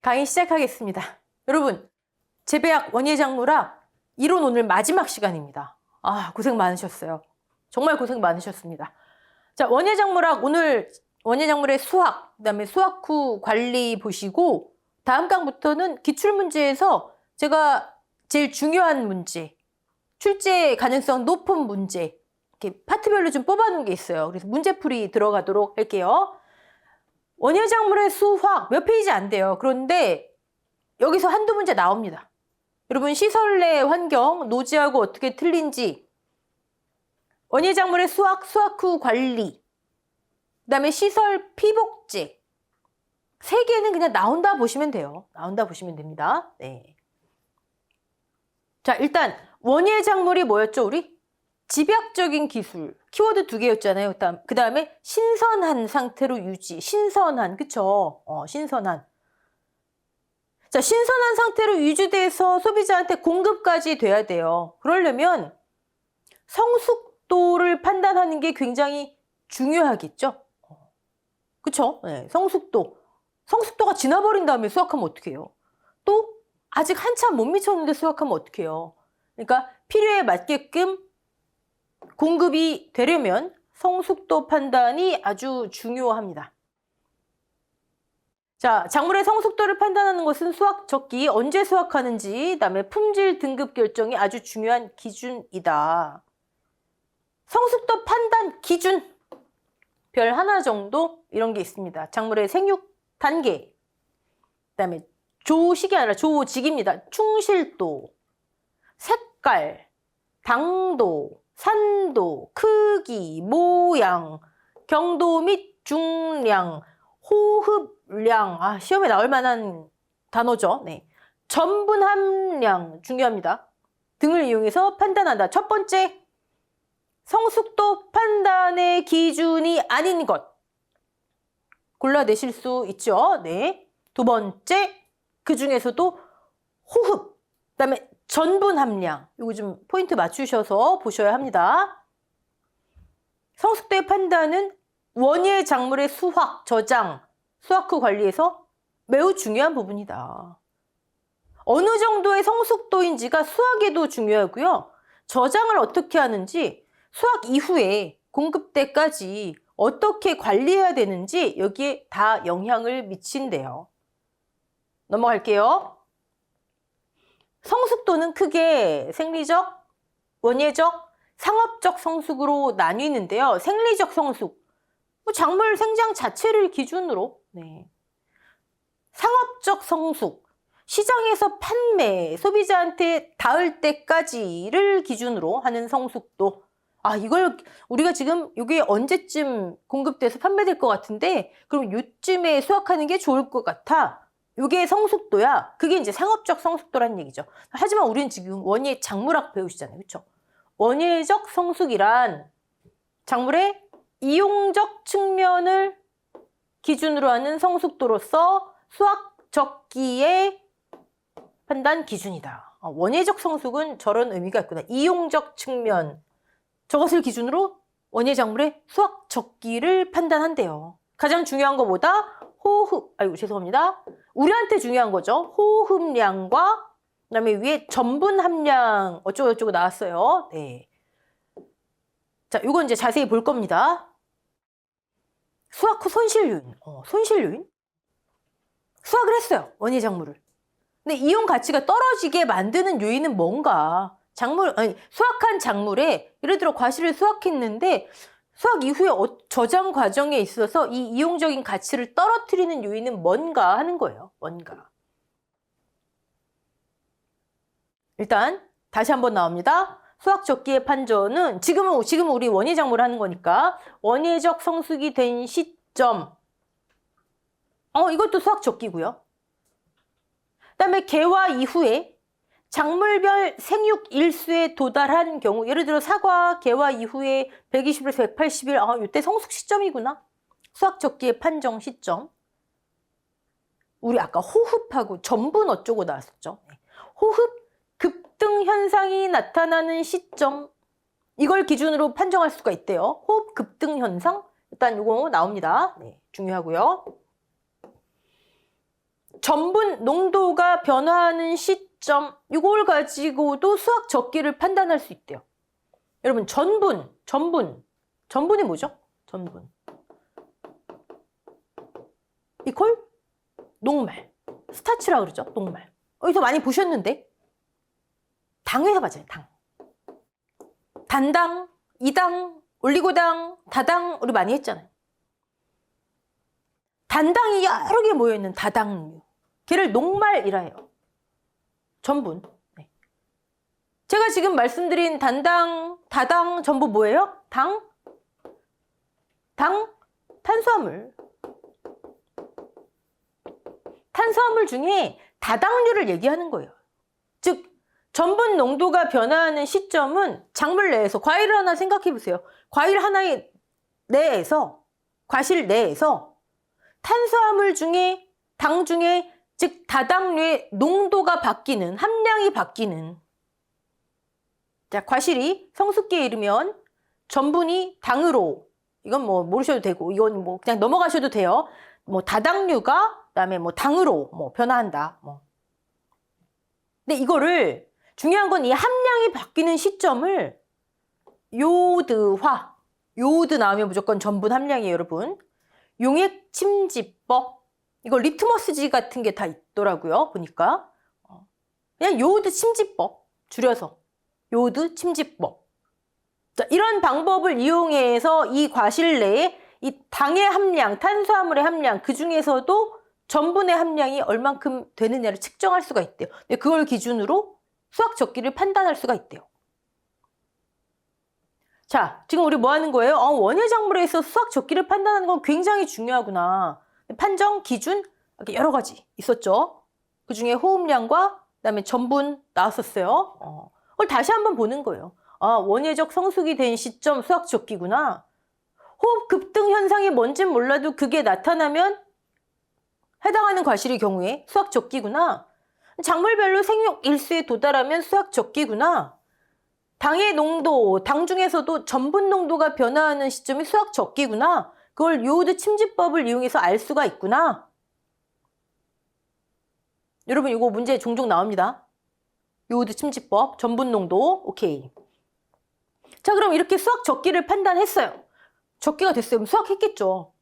강의 시작하겠습니다. 여러분, 재배학 원예작물학 이론 오늘 마지막 시간입니다. 고생 많으셨어요. 정말 고생 많으셨습니다. 자, 원예작물학 오늘 원예작물의 수학, 그다음에 수학 후 관리 보시고 다음 강부터는 기출문제에서 제가 제일 중요한 문제, 출제 가능성 높은 문제 이렇게 파트별로 좀 뽑아놓은 게 있어요. 그래서 문제풀이 들어가도록 할게요. 원예작물의 수학 몇 페이지 안 돼요. 그런데 여기서 한두 문제 나옵니다. 여러분, 시설 내 환경, 노지하고 어떻게 틀린지, 원예작물의 수학, 수학 후 관리, 그 다음에 시설 피복제, 세 개는 그냥 나온다 보시면 돼요. 나온다 보시면 됩니다. 네. 자, 일단 원예작물이 뭐였죠, 우리? 집약적인 기술, 키워드 2개였잖아요. 그 다음에 신선한 상태로 유지, 신선한, 그쵸? 신선한. 자, 신선한 상태로 유지돼서 소비자한테 공급까지 돼야 돼요. 그러려면 성숙도를 판단하는 게 굉장히 중요하겠죠? 그쵸? 네, 성숙도. 성숙도가 지나버린 다음에 수확하면 어떡해요? 또 아직 한참 못 미쳤는데 수확하면 어떡해요? 그러니까 필요에 맞게끔 공급이 되려면 성숙도 판단이 아주 중요합니다. 자, 작물의 성숙도를 판단하는 것은 수확 적기, 언제 수확하는지, 그다음에 품질 등급 결정이 아주 중요한 기준이다. 성숙도 판단 기준 별 하나 정도 이런 게 있습니다. 작물의 생육 단계, 그다음에 조식이 아니라 조직입니다. 충실도, 색깔, 당도, 산도, 크기, 모양, 경도 및 중량, 호흡량, 시험에 나올 만한 단어죠. 네. 전분 함량, 중요합니다. 등을 이용해서 판단한다. 첫 번째, 성숙도 판단의 기준이 아닌 것. 골라내실 수 있죠. 네. 두 번째, 그 중에서도 호흡, 그 다음에 전분 함량, 이거 좀 포인트 맞추셔서 보셔야 합니다. 성숙도의 판단은 원예 작물의 수확, 저장, 수확 후 관리에서 매우 중요한 부분이다. 어느 정도의 성숙도인지가 수확에도 중요하고요. 저장을 어떻게 하는지, 수확 이후에 공급 때까지 어떻게 관리해야 되는지 여기에 다 영향을 미친대요. 넘어갈게요. 성숙도는 크게 생리적, 원예적, 상업적 성숙으로 나뉘는데요. 생리적 성숙, 작물 생장 자체를 기준으로, 네. 상업적 성숙, 시장에서 판매, 소비자한테 닿을 때까지를 기준으로 하는 성숙도. 이걸 우리가 지금 이게 언제쯤 공급돼서 판매될 것 같은데, 그럼 요쯤에 수확하는 게 좋을 것 같아. 이게 성숙도야. 그게 이제 상업적 성숙도라는 얘기죠. 하지만 우리는 지금 원예 작물학 배우시잖아요. 그렇죠? 원예적 성숙이란 작물의 이용적 측면을 기준으로 하는 성숙도로서 수확 적기의 판단 기준이다. 원예적 성숙은 저런 의미가 있구나. 이용적 측면, 저것을 기준으로 원예 작물의 수확 적기를 판단한대요. 가장 중요한 것보다 호흡, 죄송합니다. 우리한테 중요한 거죠. 호흡량과 그다음에 위에 전분 함량 어쩌고 나왔어요. 네. 자, 이건 이제 자세히 볼 겁니다. 수확 후 손실 요인. 손실 요인? 수확을 했어요. 원예 작물을. 근데 이용 가치가 떨어지게 만드는 요인은 뭔가? 수확한 작물에 예를 들어 과실을 수확했는데 수확 이후에 저장 과정에 있어서 이 이용적인 가치를 떨어뜨리는 요인은 뭔가 하는 거예요. 뭔가. 일단 다시 한번 나옵니다. 수확 적기의 판정은 지금은 우리 원예 작물을 하는 거니까 원예적 성숙이 된 시점. 이것도 수확 적기고요. 그다음에 개화 이후에 작물별 생육 일수에 도달한 경우, 예를 들어 사과 개화 이후에 120일에서 180일, 이때 성숙 시점이구나. 수확 적기의 판정 시점. 우리 아까 호흡하고 전분 어쩌고 나왔었죠. 호흡 급등 현상이 나타나는 시점, 이걸 기준으로 판정할 수가 있대요. 호흡 급등 현상, 일단 이거 나옵니다. 네, 중요하고요. 전분 농도가 변화하는 시점, 이걸 가지고도 수학 적기를 판단할 수 있대요. 여러분, 전분이 뭐죠? 전분. 이퀄 녹말. 스타치라 그러죠, 녹말. 어디서 많이 보셨는데? 당에서 맞아요, 당. 단당, 이당, 올리고당, 다당, 우리 많이 했잖아요. 단당이 여러 개 모여있는 다당류. 걔를 녹말이라 해요. 전분. 네. 제가 지금 말씀드린 단당, 다당 전부 뭐예요? 당, 탄수화물. 탄수화물 중에 다당류를 얘기하는 거예요. 즉, 전분 농도가 변화하는 시점은 작물 내에서, 과일을 하나 생각해 보세요. 과일 하나의 내에서, 과실 내에서 탄수화물 중에, 당 중에, 즉 다당류의 농도가 바뀌는, 함량이 바뀌는. 자, 과실이 성숙기에 이르면 전분이 당으로, 이건 뭐 모르셔도 되고, 이건 뭐 그냥 넘어가셔도 돼요. 뭐 다당류가 그다음에 뭐 당으로 뭐 변화한다. 뭐. 근데 이거를 중요한 건 이 함량이 바뀌는 시점을 요드화, 요드 나오면 무조건 전분 함량이에요, 여러분. 용액 침지법. 이거 리트머스지 같은 게 다 있더라고요, 보니까. 그냥 요드 침지법, 줄여서. 요드 침지법. 자, 이런 방법을 이용해서 이 과실 내에 이 당의 함량, 탄수화물의 함량, 그 중에서도 전분의 함량이 얼만큼 되느냐를 측정할 수가 있대요. 근데 그걸 기준으로 수학 적기를 판단할 수가 있대요. 자, 지금 우리 뭐 하는 거예요? 원예 작물에서 수학 적기를 판단하는 건 굉장히 중요하구나. 판정, 기준, 이렇게 여러 가지 있었죠. 그 중에 호흡량과 그다음에 전분 나왔었어요. 그걸 다시 한번 보는 거예요. 원예적 성숙이 된 시점 수학 적기구나. 호흡 급등 현상이 뭔진 몰라도 그게 나타나면 해당하는 과실의 경우에 수학 적기구나. 작물별로 생육 일수에 도달하면 수학 적기구나. 당의 농도, 당 중에서도 전분 농도가 변화하는 시점이 수학 적기구나. 그걸 요오드 침지법을 이용해서 알 수가 있구나. 여러분 이거 문제 종종 나옵니다. 요오드 침지법, 전분 농도, 오케이. 자, 그럼 이렇게 수학 적기를 판단했어요. 적기가 됐어요. 그럼 수학했겠죠.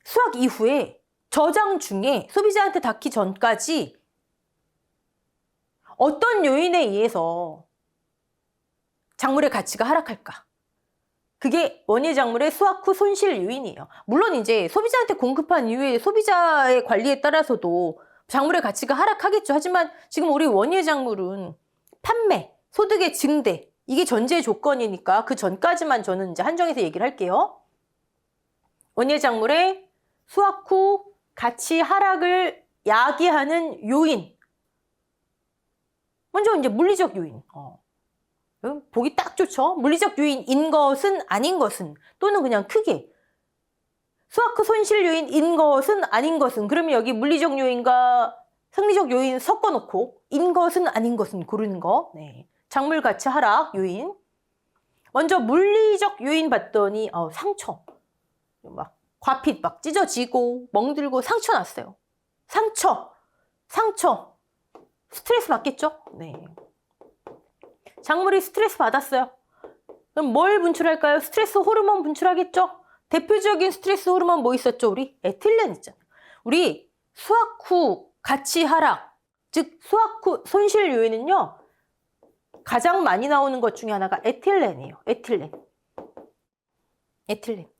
수학 이후에 저장 중에 소비자한테 닿기 전까지 어떤 요인에 의해서 작물의 가치가 하락할까? 그게 원예 작물의 수확 후 손실 요인이에요. 물론 이제 소비자한테 공급한 이후에 소비자의 관리에 따라서도 작물의 가치가 하락하겠죠. 하지만 지금 우리 원예 작물은 판매, 소득의 증대, 이게 전제 조건이니까 그 전까지만 저는 이제 한정해서 얘기를 할게요. 원예 작물의 수확 후 가치 하락을 야기하는 요인. 먼저 이제 물리적 요인. 보기 딱 좋죠. 물리적 요인인 것은 아닌 것은, 또는 그냥 크게 수확 후 손실 요인인 것은 아닌 것은, 그러면 여기 물리적 요인과 생리적 요인 섞어놓고 인 것은 아닌 것은 고르는 거. 네. 작물 가치 하락 요인. 먼저 물리적 요인 봤더니 상처, 막 과핏 막 찢어지고 멍들고 상처 났어요. 상처 스트레스 받겠죠? 네. 작물이 스트레스 받았어요. 그럼 뭘 분출할까요? 스트레스 호르몬 분출하겠죠? 대표적인 스트레스 호르몬 뭐 있었죠? 우리 에틸렌 있잖아요. 우리 수확 후 가치 하락, 즉 수확 후 손실 요인은요, 가장 많이 나오는 것 중에 하나가 에틸렌이에요. 에틸렌.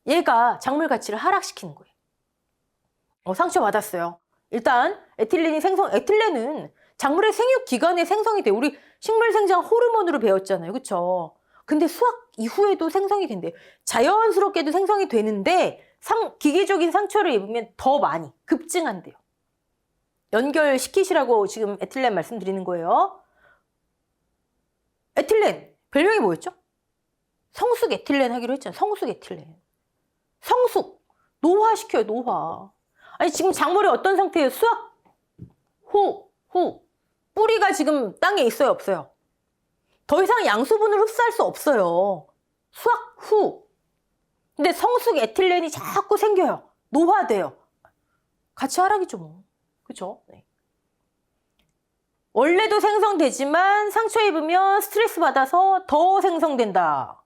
얘가 작물 가치를 하락시키는 거예요. 상처 받았어요. 일단 에틸렌은 작물의 생육 기간에 생성이 돼요. 우리 식물 생장 호르몬으로 배웠잖아요. 그렇죠? 근데 수확 이후에도 생성이 된대요. 자연스럽게도 생성이 되는데 기계적인 상처를 입으면 더 많이 급증한대요. 연결시키시라고 지금 에틸렌 말씀드리는 거예요. 에틸렌 별명이 뭐였죠? 성숙 에틸렌 하기로 했잖아요. 성숙 에틸렌. 성숙. 노화시켜요. 노화. 아니 지금 작물이 어떤 상태예요? 수확 후 뿌리가 지금 땅에 있어요? 없어요? 더 이상 양수분을 흡수할 수 없어요. 수확 후. 근데 성숙 에틸렌이 자꾸 생겨요. 노화돼요. 가치 하락이죠 뭐. 그쵸? 네. 원래도 생성되지만 상처 입으면 스트레스 받아서 더 생성된다.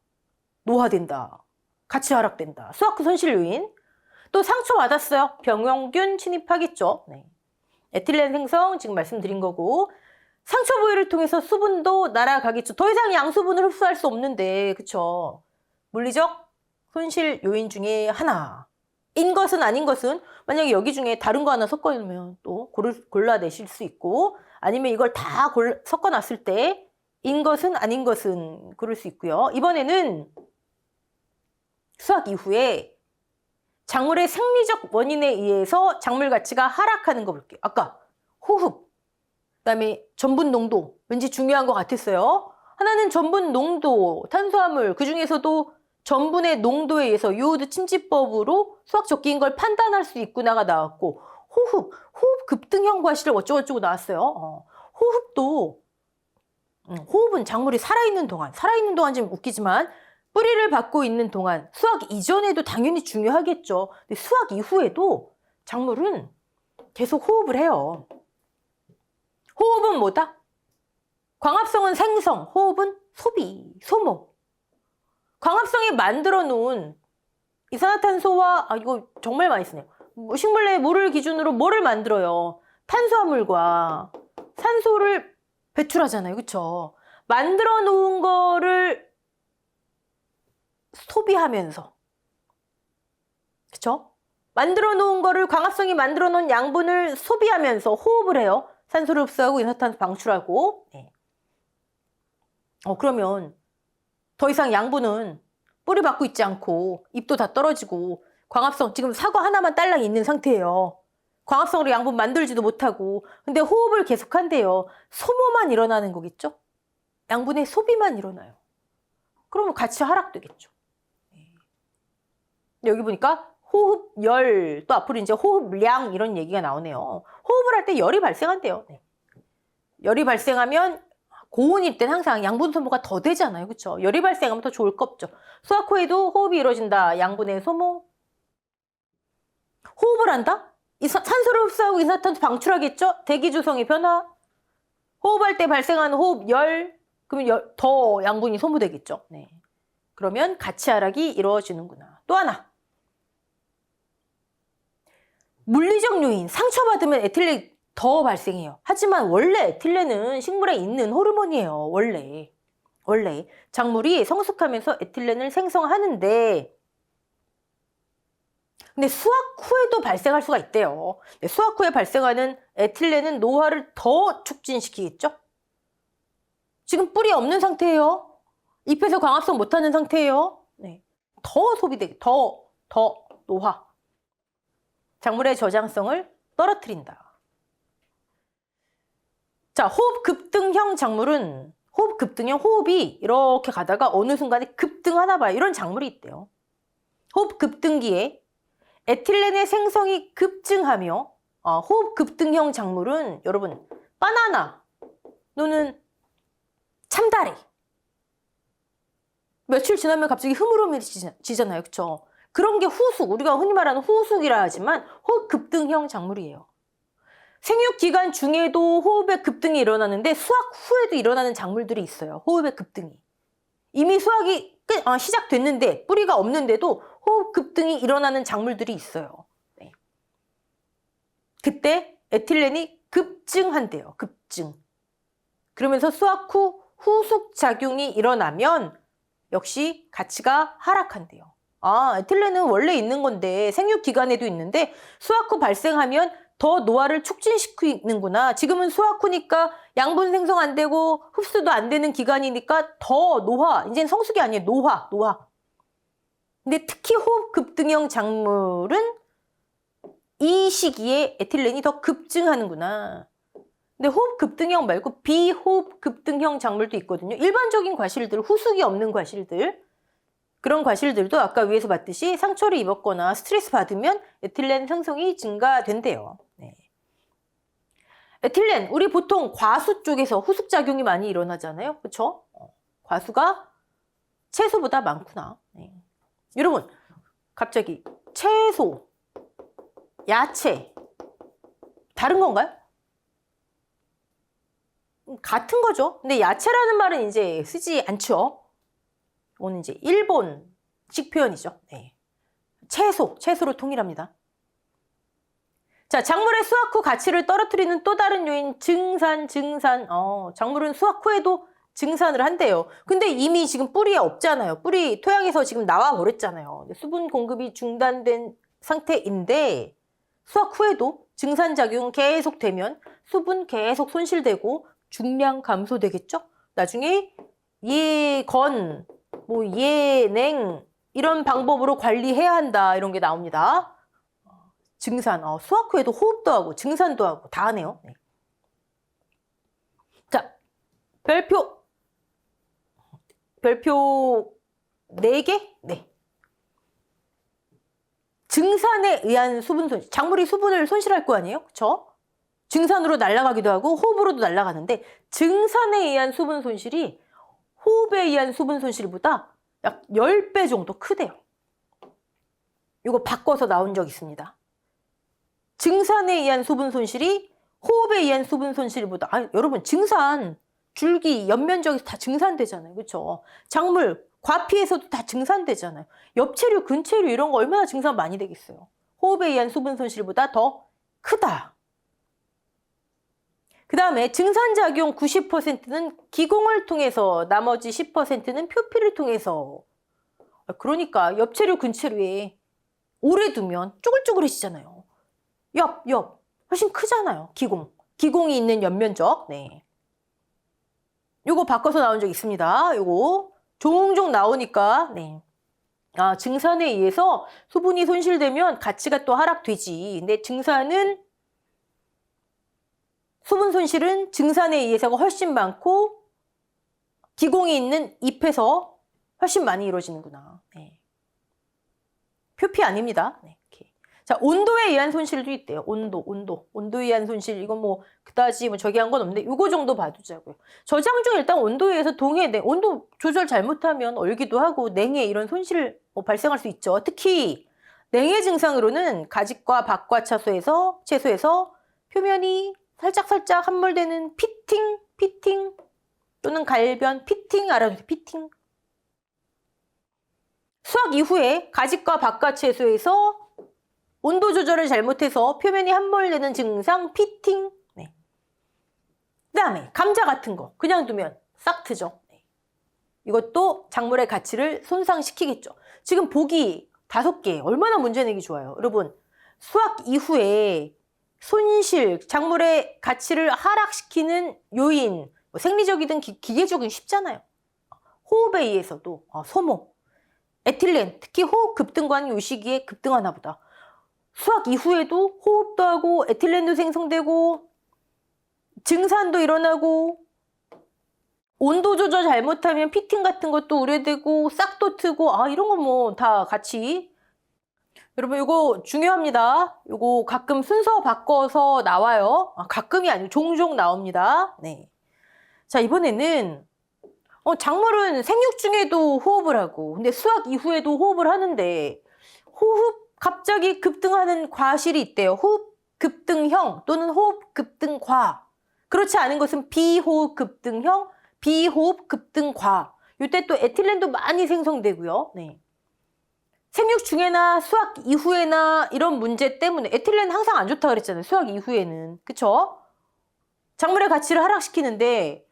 노화된다. 가치 하락된다. 수학후 손실 요인. 또 상처 받았어요. 병용균 침입하겠죠. 네. 에틸렌 생성 지금 말씀드린 거고, 상처 부위를 통해서 수분도 날아가겠죠. 더 이상 양수분을 흡수할 수 없는데, 그쵸? 물리적 손실 요인 중에 하나. 인 것은 아닌 것은 만약에 여기 중에 다른 거 하나 섞어놓으면 또 골라내실 수 있고, 아니면 이걸 다 섞어놨을 때 인 것은 아닌 것은 그럴 수 있고요. 이번에는 수확 이후에 작물의 생리적 원인에 의해서 작물 가치가 하락하는 거 볼게요. 아까 호흡, 그다음에 전분 농도 왠지 중요한 것 같았어요. 하나는 전분 농도, 탄수화물, 그중에서도 전분의 농도에 의해서 요오드 침지법으로 수학 적기인 걸 판단할 수 있구나가 나왔고, 호흡 급등형 과실 어쩌고저쩌고 나왔어요. 호흡도 호흡은 작물이 살아있는 동안 좀 웃기지만 뿌리를 받고 있는 동안 수확 이전에도 당연히 중요하겠죠. 근데 수확 이후에도 작물은 계속 호흡을 해요. 호흡은 뭐다? 광합성은 생성, 호흡은 소비, 소모. 광합성이 만들어 놓은 이산화탄소와, 이거 정말 많이 쓰네요. 식물 내 물을 기준으로 뭐를 만들어요? 탄수화물과 산소를 배출하잖아요. 그쵸? 만들어 놓은 거를 소비하면서, 그쵸? 만들어 놓은 거를, 광합성이 만들어 놓은 양분을 소비하면서 호흡을 해요. 산소를 흡수하고 이산화탄소 방출하고. 네. 그러면 더 이상 양분은 뿌리 받고 있지 않고 잎도 다 떨어지고, 광합성 지금 사과 하나만 딸랑 있는 상태예요. 광합성으로 양분 만들지도 못하고. 근데 호흡을 계속한대요. 소모만 일어나는 거겠죠? 양분의 소비만 일어나요. 그러면 가치 하락되겠죠. 여기 보니까 호흡열, 또 앞으로 이제 호흡량 이런 얘기가 나오네요. 호흡을 할 때 열이 발생한대요. 네. 열이 발생하면 고온일 땐 항상 양분 소모가 더 되잖아요. 그렇죠? 열이 발생하면 더 좋을 거 없죠. 수확 후에도 호흡이 이루어진다. 양분의 소모. 호흡을 한다? 산소를 흡수하고 이산화탄소 방출하겠죠? 대기 조성의 변화. 호흡할 때 발생하는 호흡열, 그러면 더 양분이 소모되겠죠. 네. 그러면 가치 하락이 이루어지는구나. 또 하나. 물리적 요인, 상처받으면 에틸렌이 더 발생해요. 하지만 원래 에틸렌은 식물에 있는 호르몬이에요. 원래 작물이 성숙하면서 에틸렌을 생성하는데, 근데 수확 후에도 발생할 수가 있대요. 수확 후에 발생하는 에틸렌은 노화를 더 촉진시키겠죠? 지금 뿌리 없는 상태예요. 잎에서 광합성 못하는 상태예요. 네. 더 소비되게, 더 노화. 작물의 저장성을 떨어뜨린다. 자, 호흡 급등형 작물은, 호흡 급등형, 호흡이 이렇게 가다가 어느 순간에 급등하나 봐요. 이런 작물이 있대요. 호흡 급등기에 에틸렌의 생성이 급증하며, 호흡 급등형 작물은 여러분 바나나 또는 참다리, 며칠 지나면 갑자기 흐물흐물해지잖아요. 그쵸? 그런 게 후숙, 우리가 흔히 말하는 후숙이라 하지만 호흡 급등형 작물이에요. 생육 기간 중에도 호흡의 급등이 일어나는데 수확 후에도 일어나는 작물들이 있어요. 호흡의 급등이. 이미 수확이 시작됐는데 뿌리가 없는데도 호흡 급등이 일어나는 작물들이 있어요. 네. 그때 에틸렌이 급증한대요. 급증. 그러면서 수확 후 후숙 작용이 일어나면 역시 가치가 하락한대요. 에틸렌은 원래 있는 건데 생육 기간에도 있는데 수확 후 발생하면 더 노화를 촉진시키는구나. 지금은 수확 후니까 양분 생성 안 되고 흡수도 안 되는 기간이니까 더 노화. 이제는 성숙이 아니에요. 노화. 근데 특히 호흡 급등형 작물은 이 시기에 에틸렌이 더 급증하는구나. 근데 호흡 급등형 말고 비호흡 급등형 작물도 있거든요. 일반적인 과실들, 후숙이 없는 과실들. 그런 과실들도 아까 위에서 봤듯이 상처를 입었거나 스트레스 받으면 에틸렌 생성이 증가된대요. 네. 에틸렌, 우리 보통 과수 쪽에서 후숙작용이 많이 일어나잖아요. 그렇죠? 과수가 채소보다 많구나. 네. 여러분, 갑자기 채소, 야채, 다른 건가요? 같은 거죠. 근데 야채라는 말은 이제 쓰지 않죠. 이거는 이제 일본식 표현이죠. 네. 채소로 통일합니다. 자, 작물의 수확 후 가치를 떨어뜨리는 또 다른 요인, 증산. 작물은 수확 후에도 증산을 한대요. 근데 이미 지금 뿌리에 없잖아요. 뿌리 토양에서 지금 나와 버렸잖아요. 수분 공급이 중단된 상태인데 수확 후에도 증산작용 계속 되면 수분 계속 손실되고 중량 감소되겠죠? 나중에 예건, 예냉 이런 방법으로 관리해야 한다 이런 게 나옵니다. 증산, 수확 후에도 호흡도 하고 증산도 하고 다 하네요. 네. 자, 별표 4개? 네. 증산에 의한 수분 손실. 작물이 수분을 손실할 거 아니에요? 그쵸? 증산으로 날아가기도 하고 호흡으로도 날아가는데 증산에 의한 수분 손실이 호흡에 의한 수분 손실보다 약 10배 정도 크대요. 이거 바꿔서 나온 적 있습니다. 증산에 의한 수분 손실이 호흡에 의한 수분 손실보다 여러분 증산, 줄기, 옆면적에서 다 증산되잖아요. 그렇죠? 작물, 과피에서도 다 증산되잖아요. 엽채류, 근채류 이런 거 얼마나 증산 많이 되겠어요. 호흡에 의한 수분 손실보다 더 크다. 그 다음에 증산작용 90%는 기공을 통해서 나머지 10%는 표피를 통해서. 그러니까 엽채류, 근채류에 오래 두면 쪼글쪼글해지잖아요. 옆 훨씬 크잖아요. 기공이 있는 옆면적. 네. 요거 바꿔서 나온 적 있습니다. 요거 종종 나오니까 네. 증산에 의해서 수분이 손실되면 가치가 또 하락되지. 근데 수분 손실은 증산에 의해서가 훨씬 많고 기공이 있는 잎에서 훨씬 많이 이루어지는구나. 네. 표피 아닙니다. 네. 자, 온도에 의한 손실도 있대요. 온도에 의한 손실. 이건 그다지 저기 한 건 없는데 요거 정도 봐두자고요. 저장 중 일단 온도에 의해서 온도 조절 잘못하면 얼기도 하고 냉해 이런 손실 발생할 수 있죠. 특히 냉해 증상으로는 가지과 박과 채소에서 표면이 살짝 함몰되는 피팅 또는 갈변, 피팅 알아두세요. 피팅. 수확 이후에 가지과 박과 채소에서 온도 조절을 잘못해서 표면이 함몰되는 증상, 피팅. 네. 그 다음에 감자 같은 거 그냥 두면 싹 트죠. 네. 이것도 작물의 가치를 손상시키겠죠. 지금 보기 5개 얼마나 문제내기 좋아요. 여러분 수확 이후에 손실, 작물의 가치를 하락시키는 요인, 생리적이든 기계적이든 쉽잖아요. 호흡에 의해서도 소모, 에틸렌, 특히 호흡 급등과는 요 시기에 급등하나 보다. 수확 이후에도 호흡도 하고 에틸렌도 생성되고 증산도 일어나고 온도 조절 잘못하면 피팅 같은 것도 우려되고 싹도 트고 이런 거 다 같이. 여러분 이거 중요합니다. 이거 가끔 순서 바꿔서 나와요. 가끔이 아니고 종종 나옵니다. 네. 자, 이번에는 작물은 생육 중에도 호흡을 하고 근데 수확 이후에도 호흡을 하는데 호흡 갑자기 급등하는 과실이 있대요. 호흡 급등형 또는 호흡 급등과. 그렇지 않은 것은 비호흡 급등형, 비호흡 급등과. 이때 또 에틸렌도 많이 생성되고요. 네. 생육 중에나 수확 이후에나 이런 문제 때문에 에틸렌 항상 안 좋다 그랬잖아요. 수확 이후에는. 그쵸? 작물의 가치를 하락시키는데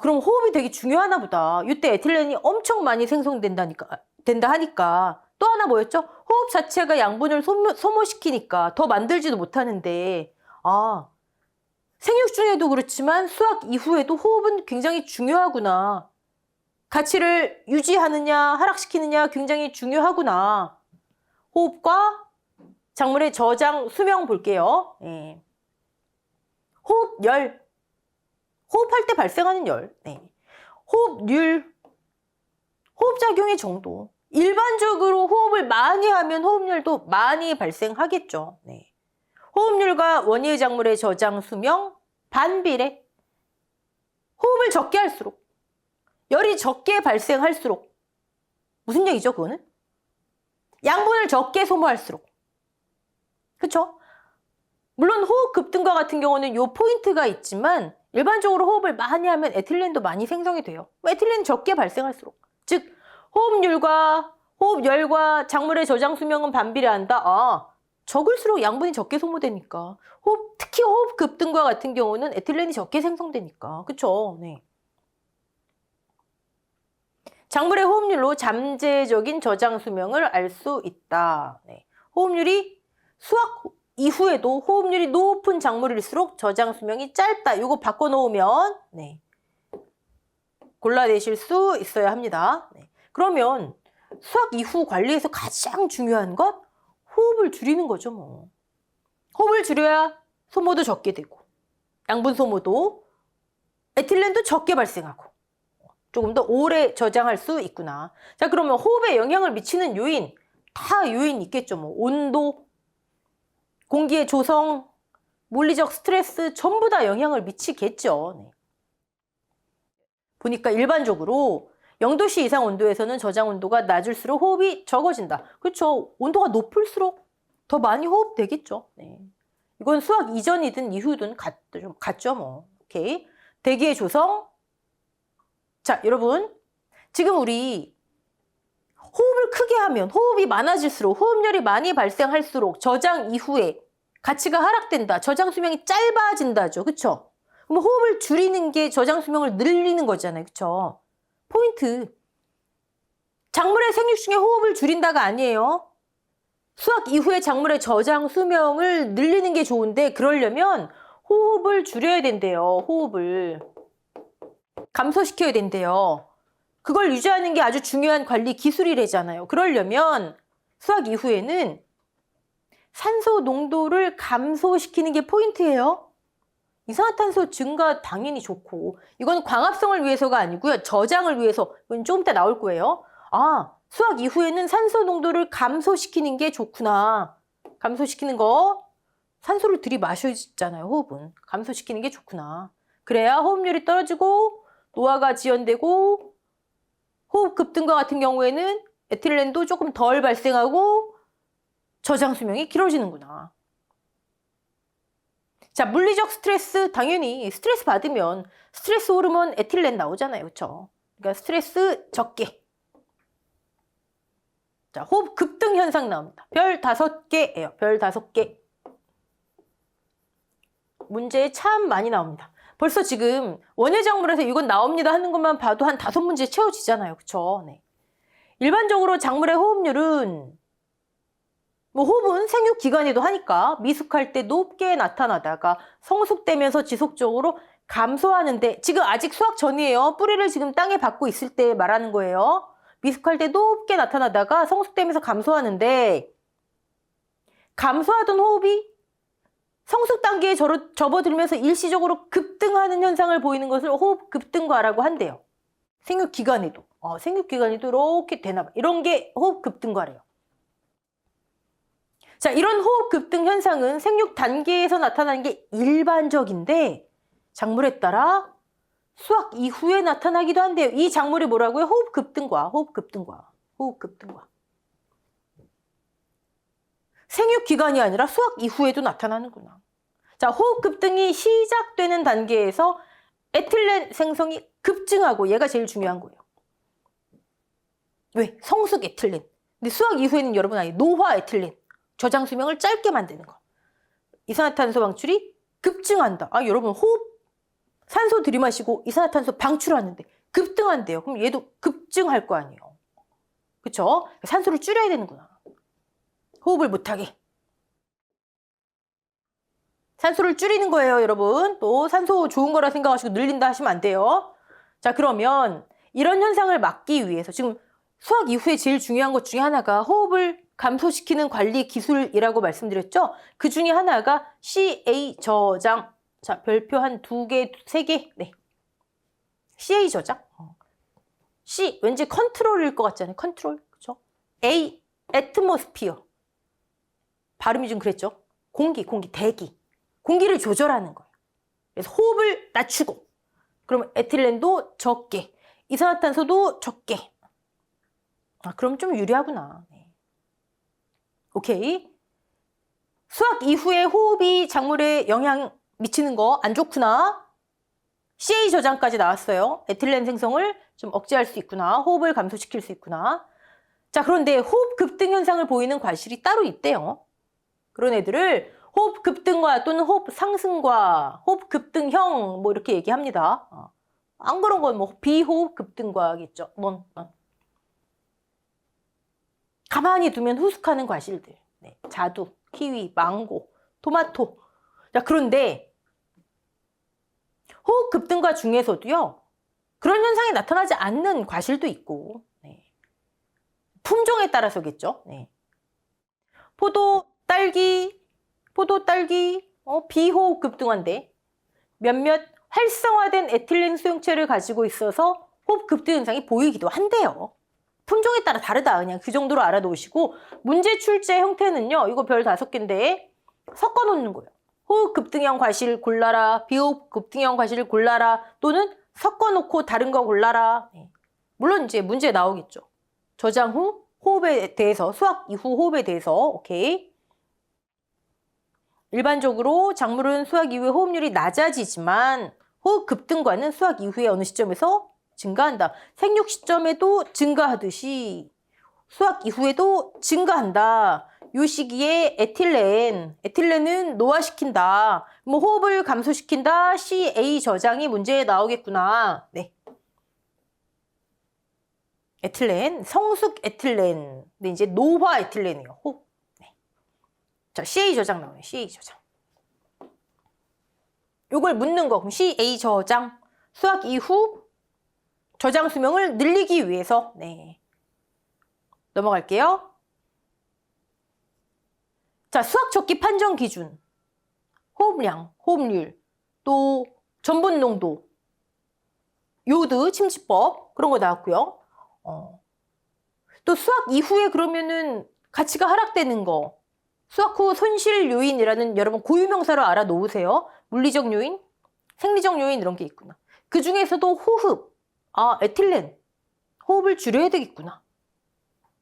그럼 호흡이 되게 중요하나 보다. 이때 에틸렌이 엄청 많이 된다 하니까 또 하나 뭐였죠? 호흡 자체가 양분을 소모시키니까 더 만들지도 못하는데 생육 중에도 그렇지만 수확 이후에도 호흡은 굉장히 중요하구나. 가치를 유지하느냐 하락시키느냐 굉장히 중요하구나. 호흡과 작물의 저장 수명 볼게요. 네. 호흡열, 호흡할 때 발생하는 열. 네. 호흡률, 호흡작용의 정도. 일반적으로 호흡을 많이 하면 호흡열도 많이 발생하겠죠. 네. 호흡률과 원예 작물의 저장 수명 반비례. 호흡을 적게 할수록, 열이 적게 발생할수록 무슨 얘기죠, 그거는? 양분을 적게 소모할수록. 그쵸? 물론 호흡 급등과 같은 경우는 요 포인트가 있지만 일반적으로 호흡을 많이 하면 에틸렌도 많이 생성이 돼요. 에틸렌 적게 발생할수록. 즉 호흡률과 호흡열과 작물의 저장 수명은 반비례한다. 아, 적을수록 양분이 적게 소모되니까. 특히 호흡 급등과 같은 경우는 에틸렌이 적게 생성되니까. 그쵸? 네. 작물의 호흡률로 잠재적인 저장 수명을 알 수 있다. 네. 호흡률이 수확 이후에도 호흡률이 높은 작물일수록 저장 수명이 짧다. 이거 바꿔놓으면 네. 골라내실 수 있어야 합니다. 네. 그러면 수확 이후 관리에서 가장 중요한 건 호흡을 줄이는 거죠. 뭐. 호흡을 줄여야 소모도 적게 되고 양분 소모도 에틸렌도 적게 발생하고 조금 더 오래 저장할 수 있구나. 자, 그러면 호흡에 영향을 미치는 요인, 다 요인 있겠죠. 뭐 온도, 공기의 조성, 물리적 스트레스 전부 다 영향을 미치겠죠. 네. 보니까 일반적으로 0도씨 이상 온도에서는 저장 온도가 낮을수록 호흡이 적어진다. 그렇죠. 온도가 높을수록 더 많이 호흡되겠죠. 네. 이건 수확 이전이든 이후든 같죠. 뭐. 오케이. 대기의 조성. 자, 여러분. 지금 우리 호흡을 크게 하면 호흡이 많아질수록 호흡열이 많이 발생할수록 저장 이후에 가치가 하락된다. 저장 수명이 짧아진다죠. 그쵸? 그럼 호흡을 줄이는 게 저장 수명을 늘리는 거잖아요. 그쵸? 포인트. 작물의 생육 중에 호흡을 줄인다가 아니에요. 수확 이후에 작물의 저장 수명을 늘리는 게 좋은데 그러려면 호흡을 줄여야 된대요. 호흡을. 감소시켜야 된대요. 그걸 유지하는 게 아주 중요한 관리 기술이래잖아요. 그러려면 수확 이후에는 산소 농도를 감소시키는 게 포인트예요. 이산화탄소 증가 당연히 좋고 이건 광합성을 위해서가 아니고요. 저장을 위해서. 이건 조금 이따 나올 거예요. 아, 수확 이후에는 산소 농도를 감소시키는 게 좋구나. 감소시키는 거 산소를 들이마셔야잖아요. 호흡은. 감소시키는 게 좋구나. 그래야 호흡률이 떨어지고 노화가 지연되고 호흡 급등과 같은 경우에는 에틸렌도 조금 덜 발생하고 저장 수명이 길어지는구나. 자, 물리적 스트레스, 당연히 스트레스 받으면 스트레스 호르몬 에틸렌 나오잖아요. 그렇죠? 그러니까 스트레스 적게. 자, 호흡 급등 현상 나옵니다. 별 5개예요. 별 5개. 문제에 참 많이 나옵니다. 벌써 지금 원예작물에서 이건 나옵니다 하는 것만 봐도 한 5문제 채워지잖아요. 그쵸? 네. 일반적으로 작물의 호흡률은 뭐 호흡은 생육 기간에도 하니까 미숙할 때 높게 나타나다가 성숙되면서 지속적으로 감소하는데 지금 아직 수확 전이에요. 뿌리를 지금 땅에 박고 있을 때 말하는 거예요. 미숙할 때 높게 나타나다가 성숙되면서 감소하는데 감소하던 호흡이 성숙 단계에 접어들면서 일시적으로 급등하는 현상을 보이는 것을 호흡 급등과라고 한대요. 생육 기간에도. 생육 기간에도 이렇게 되나 봐. 이런 게 호흡 급등과래요. 자, 이런 호흡 급등 현상은 생육 단계에서 나타나는 게 일반적인데 작물에 따라 수확 이후에 나타나기도 한대요. 이 작물이 뭐라고요? 호흡 급등과, 호흡 급등과, 호흡 급등과. 생육 기간이 아니라 수확 이후에도 나타나는구나. 자, 호흡 급등이 시작되는 단계에서 에틸렌 생성이 급증하고 얘가 제일 중요한 거예요. 왜? 성숙 에틸렌. 근데 수확 이후에는 여러분 아니 노화 에틸렌. 저장 수명을 짧게 만드는 거. 이산화탄소 방출이 급증한다. 아, 여러분 호흡 산소 들이마시고 이산화탄소 방출하는데 급등한대요. 그럼 얘도 급증할 거 아니에요. 그쵸? 산소를 줄여야 되는구나. 호흡을 못하게. 산소를 줄이는 거예요, 여러분. 또 산소 좋은 거라 생각하시고 늘린다 하시면 안 돼요. 자, 그러면 이런 현상을 막기 위해서 지금 수확 이후에 제일 중요한 것 중에 하나가 호흡을 감소시키는 관리 기술이라고 말씀드렸죠? 그 중에 하나가 CA 저장. 자, 별표 한 2개, 3개. 네. CA 저장. C, 왠지 컨트롤일 것 같잖아요. 컨트롤. 그죠? A, 애트모스피어. 발음이 좀 그랬죠? 공기, 대기. 공기를 조절하는 거예요. 그래서 호흡을 낮추고, 그러면 에틸렌도 적게, 이산화탄소도 적게. 아, 그럼 좀 유리하구나. 네. 오케이. 수확 이후에 호흡이 작물에 영향 미치는 거 안 좋구나. CA 저장까지 나왔어요. 에틸렌 생성을 좀 억제할 수 있구나. 호흡을 감소시킬 수 있구나. 자, 그런데 호흡 급등 현상을 보이는 과실이 따로 있대요. 그런 애들을 호흡 급등과 또는 호흡 상승과 호흡 급등형 뭐 이렇게 얘기합니다. 안 그런 건 뭐 비호흡 급등과겠죠. 가만히 두면 후숙하는 과실들. 네, 자두, 키위, 망고, 토마토. 자, 그런데 호흡 급등과 중에서도요. 그런 현상이 나타나지 않는 과실도 있고. 네. 품종에 따라서겠죠. 네. 포도, 딸기, 비호흡 급등한데 몇몇 활성화된 에틸렌 수용체를 가지고 있어서 호흡 급등 현상이 보이기도 한대요. 품종에 따라 다르다. 그냥 그 정도로 알아놓으시고 문제 출제 형태는요. 이거 별 5개인데 섞어 놓는 거예요. 호흡 급등형 과실 골라라. 비호흡 급등형 과실을 골라라. 또는 섞어 놓고 다른 거 골라라. 네. 물론 이제 문제 나오겠죠. 저장 후 호흡에 대해서, 수확 이후 호흡에 대해서. 오케이. 일반적으로 작물은 수확 이후에 호흡률이 낮아지지만 호흡 급등과는 수확 이후에 어느 시점에서 증가한다. 생육 시점에도 증가하듯이 수확 이후에도 증가한다. 이 시기에 에틸렌은 노화시킨다. 뭐 호흡을 감소시킨다. CA 저장이 문제에 나오겠구나. 네. 에틸렌, 성숙 에틸렌. 근데 이제 노화 에틸렌이에요. 호흡. 네. 자, CA 저장 나오네요. CA 저장. 요걸 묻는 거. 그럼 CA 저장. 수확 이후 저장 수명을 늘리기 위해서. 네. 넘어갈게요. 자, 수확 적기 판정 기준. 호흡량, 호흡률, 또 전분 농도, 요드, 침지법 그런 거 나왔고요. 또 수확 이후에 그러면은 가치가 하락되는 거. 수확 후 손실 요인이라는 여러분 고유명사로 알아놓으세요. 물리적 요인, 생리적 요인 이런 게 있구나. 그 중에서도 호흡, 에틸렌, 호흡을 줄여야 되겠구나.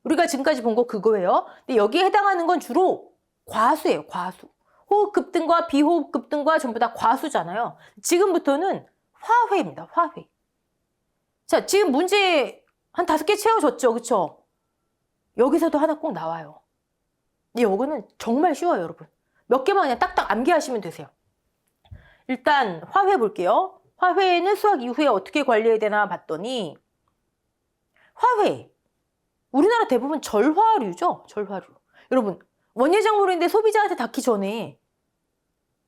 우리가 지금까지 본 거 그거예요. 근데 여기에 해당하는 건 주로 과수예요, 과수. 호흡 급등과 비호흡 급등과 전부 다 과수잖아요. 지금부터는 화회입니다, 화회. 자, 지금 문제 한 5개 채워졌죠, 그쵸? 여기서도 하나 꼭 나와요. 근데 이거는 정말 쉬워요, 여러분. 몇 개만 그냥 딱딱 암기하시면 되세요. 일단 화회 볼게요. 화회는 수확 이후에 어떻게 관리해야 되나 봤더니 화회, 우리나라 대부분 절화류죠, 절화류. 여러분, 원예작물인데 소비자한테 닿기 전에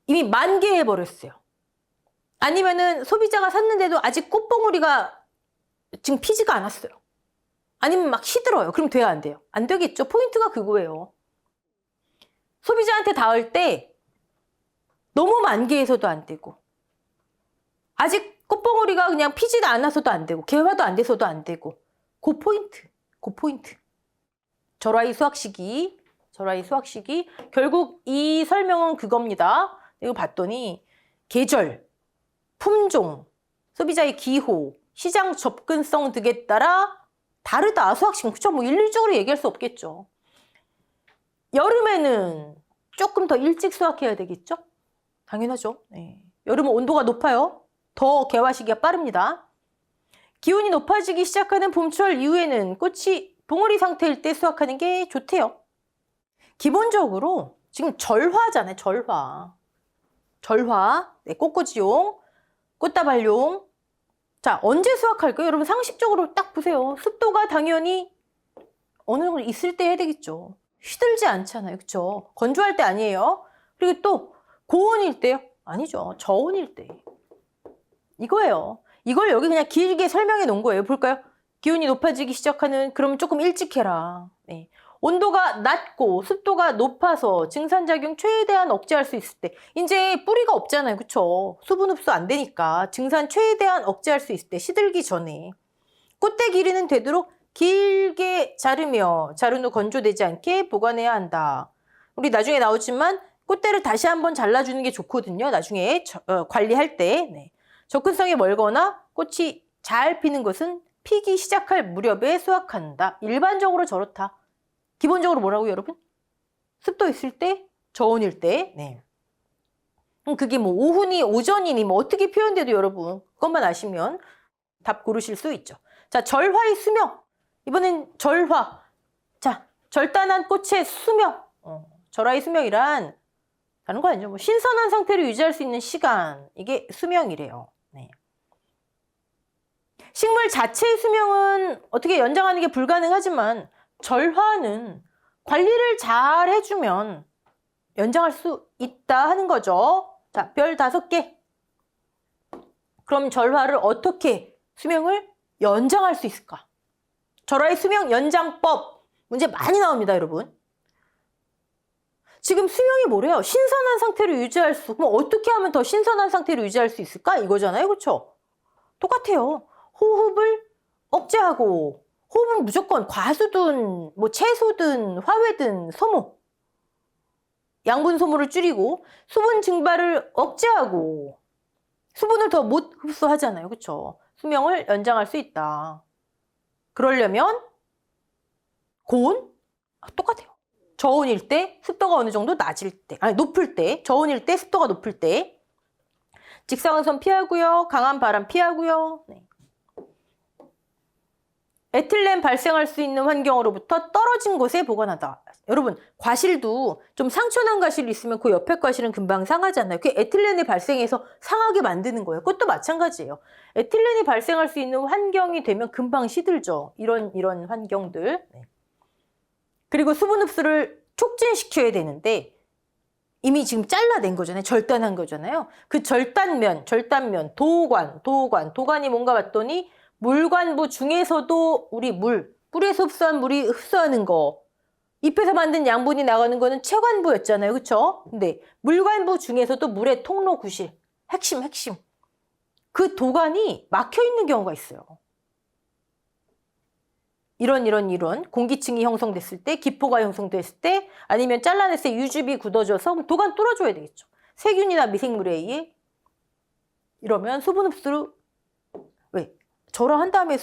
이미 만개해버렸어요. 아니면은 소비자가 샀는데도 아직 꽃봉오리가 지금 피지가 않았어요. 아니면 막 시들어요. 그럼 돼야 안 돼요? 안 되겠죠. 포인트가 그거예요. 소비자한테 닿을 때 너무 만개해서도 안 되고 아직 꽃봉오리가 그냥 피지도 않아서도 안 되고 개화도 안 돼서도 안 되고 그 포인트. 절화의 수확 시기. 결국 이 설명은 그겁니다. 이거 봤더니 계절, 품종, 소비자의 기호, 시장 접근성 등에 따라 다르다. 수확식. 그쵸? 뭐 일률적으로 얘기할 수 없겠죠. 여름에는 조금 더 일찍 수확해야 되겠죠? 당연하죠. 네. 여름은 온도가 높아요. 더 개화 시기가 빠릅니다. 기온이 높아지기 시작하는 봄철 이후에는 꽃이 봉오리 상태일 때 수확하는 게 좋대요. 기본적으로 지금 절화잖아요. 절화. 네, 꽃꽂이용, 꽃다발용. 자, 언제 수확할까요? 여러분 상식적으로 딱 보세요. 습도가 당연히 어느 정도 있을 때 해야 되겠죠. 휘들지 않잖아요. 그쵸? 건조할 때 아니에요. 그리고 또 고온일 때요? 아니죠. 저온일 때. 이거예요. 이걸 여기 그냥 길게 설명해 놓은 거예요. 볼까요? 기온이 높아지기 시작하는, 그러면 조금 일찍 해라. 네. 온도가 낮고 습도가 높아서 증산작용 최대한 억제할 수 있을 때, 이제 뿌리가 없잖아요. 그쵸? 수분 흡수 안 되니까 증산 최대한 억제할 수 있을 때, 시들기 전에 꽃대 길이는 되도록 길게 자르며 자른 후 건조되지 않게 보관해야 한다. 우리 나중에 나오지만 꽃대를 다시 한번 잘라주는 게 좋거든요. 나중에 관리할 때. 네. 접근성이 멀거나 꽃이 잘 피는 것은 피기 시작할 무렵에 수확한다. 일반적으로 저렇다. 기본적으로 뭐라고요, 여러분? 습도 있을 때 저온일 때. 네. 그게 뭐 오후니 오전이니 뭐 어떻게 표현돼도 여러분 그것만 아시면 답 고르실 수 있죠. 자, 절화의 수명. 이번엔 절화. 자, 절단한 꽃의 수명. 절화의 수명이란 다른 거 아니죠. 뭐 신선한 상태를 유지할 수 있는 시간. 이게 수명이래요. 네. 식물 자체의 수명은 어떻게 연장하는 게 불가능하지만 절화는 관리를 잘 해주면 연장할 수 있다 하는 거죠. 자, 별 5개. 그럼 절화를 어떻게 수명을 연장할 수 있을까? 절화의 수명 연장법. 문제 많이 나옵니다, 여러분. 지금 수명이 뭐래요? 신선한 상태를 유지할 수. 그럼 어떻게 하면 더 신선한 상태를 유지할 수 있을까? 이거잖아요, 그렇죠? 똑같아요. 호흡을 억제하고, 호흡은 무조건 과수든 뭐 채소든 화훼든 소모, 양분 소모를 줄이고 수분 증발을 억제하고 수분을 더 못 흡수하잖아요, 그렇죠? 수명을 연장할 수 있다. 그러려면 고온? 똑같아요. 저온일 때, 습도가 어느 정도 낮을 때, 아니 높을 때, 저온일 때, 습도가 높을 때 직사광선 피하고요, 강한 바람 피하고요. 네. 에틸렌 발생할 수 있는 환경으로부터 떨어진 곳에 보관하다. 여러분, 과실도 좀 상처난 과실이 있으면 그 옆에 과실은 금방 상하잖아요. 그게 에틸렌이 발생해서 상하게 만드는 거예요. 그것도 마찬가지예요. 에틸렌이 발생할 수 있는 환경이 되면 금방 시들죠. 이런 환경들. 네. 그리고 수분 흡수를 촉진시켜야 되는데 이미 지금 잘라낸 거잖아요. 절단한 거잖아요. 그 절단면, 도관이 뭔가 봤더니 물관부 중에서도 우리 뿌리에서 흡수한 물이 흡수하는 거, 잎에서 만든 양분이 나가는 거는 채관부였잖아요. 그렇죠? 근데 물관부 중에서도 물의 통로 구실, 핵심. 그 도관이 막혀 있는 경우가 있어요. 이런 공기층이 형성됐을 때, 기포가 형성됐을 때, 아니면 잘라냈을 때 유즙이 굳어져서 도관 뚫어줘야 되겠죠. 세균이나 미생물에 의해. 이러면 수분 흡수를 왜? 절화한 다음에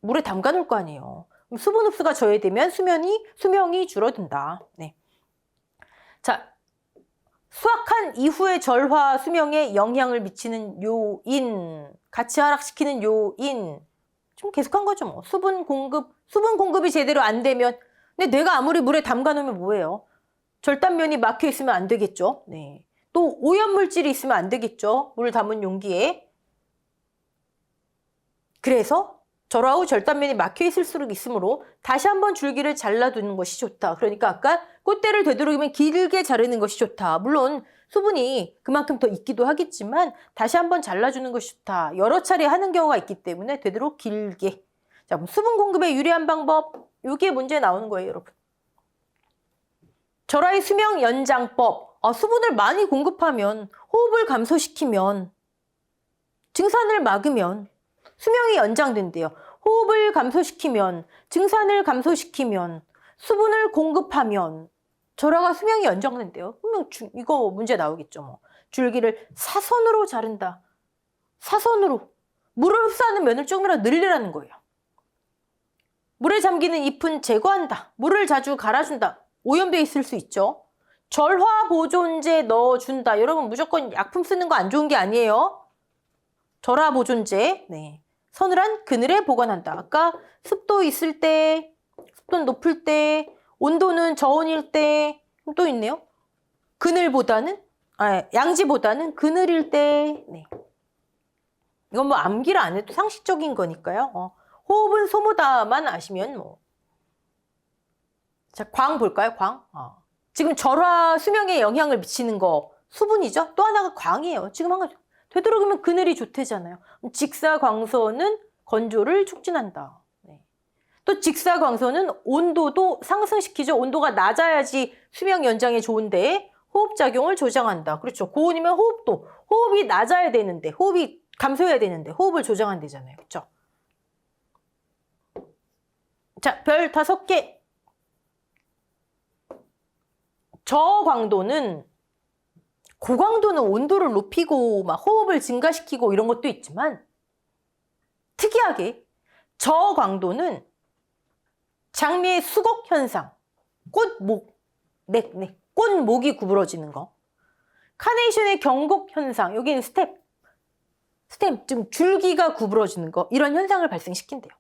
물에 담가 놓을 거 아니에요. 그럼 수분 흡수가 저해되면 수명이 줄어든다. 네. 자, 수확한 이후의 절화 수명에 영향을 미치는 요인, 같이 하락시키는 요인. 좀 계속한 거죠, 뭐. 수분 공급이 제대로 안 되면, 근데 내가 아무리 물에 담가 놓으면 뭐예요? 절단면이 막혀 있으면 안 되겠죠. 네. 또 오염물질이 있으면 안 되겠죠. 물을 담은 용기에. 그래서 절화 후 절단면이 막혀 있으므로 다시 한번 줄기를 잘라두는 것이 좋다. 그러니까 아까 꽃대를 되도록이면 길게 자르는 것이 좋다. 물론 수분이 그만큼 더 있기도 하겠지만 다시 한번 잘라주는 것이 좋다. 여러 차례 하는 경우가 있기 때문에 되도록 길게. 자, 그럼 수분 공급에 유리한 방법. 여기에 문제 나오는 거예요, 여러분. 절화의 수명 연장법. 수분을 많이 공급하면, 호흡을 감소시키면, 증산을 막으면 수명이 연장된대요. 호흡을 감소시키면, 증산을 감소시키면, 수분을 공급하면 절화가 수명이 연장된대요. 분명 이거 문제 나오겠죠. 뭐. 줄기를 사선으로 자른다. 사선으로. 물을 흡수하는 면을 조금이라도 늘리라는 거예요. 물에 잠기는 잎은 제거한다. 물을 자주 갈아준다. 오염돼 있을 수 있죠. 절화 보존제 넣어준다. 여러분 무조건 약품 쓰는 거 안 좋은 게 아니에요. 절화 보존제. 네. 서늘한 그늘에 보관한다. 아까 습도 있을 때, 습도는 높을 때, 온도는 저온일 때, 또 있네요. 양지보다는 그늘일 때. 네. 이건 뭐 암기를 안 해도 상식적인 거니까요. 호흡은 소모다만 아시면 뭐. 자, 광 볼까요? 광. 지금 절화 수명에 영향을 미치는 거 수분이죠. 또 하나가 광이에요. 지금 한 가지. 되도록이면 그늘이 좋대잖아요. 직사광선은 건조를 촉진한다. 네. 또 직사광선은 온도도 상승시키죠. 온도가 낮아야지 수명 연장에 좋은데 호흡작용을 조장한다. 그렇죠. 고온이면 호흡이 낮아야 되는데, 호흡이 감소해야 되는데 호흡을 조장한대잖아요. 그렇죠? 자, 별 5개. 저광도는 고광도는 온도를 높이고 막 호흡을 증가시키고 이런 것도 있지만 특이하게 저광도는 장미의 수곡 현상, 꽃 꽃 목이 구부러지는 거. 카네이션의 경곡 현상, 여기는 스템, 좀 줄기가 구부러지는 거, 이런 현상을 발생시킨대요.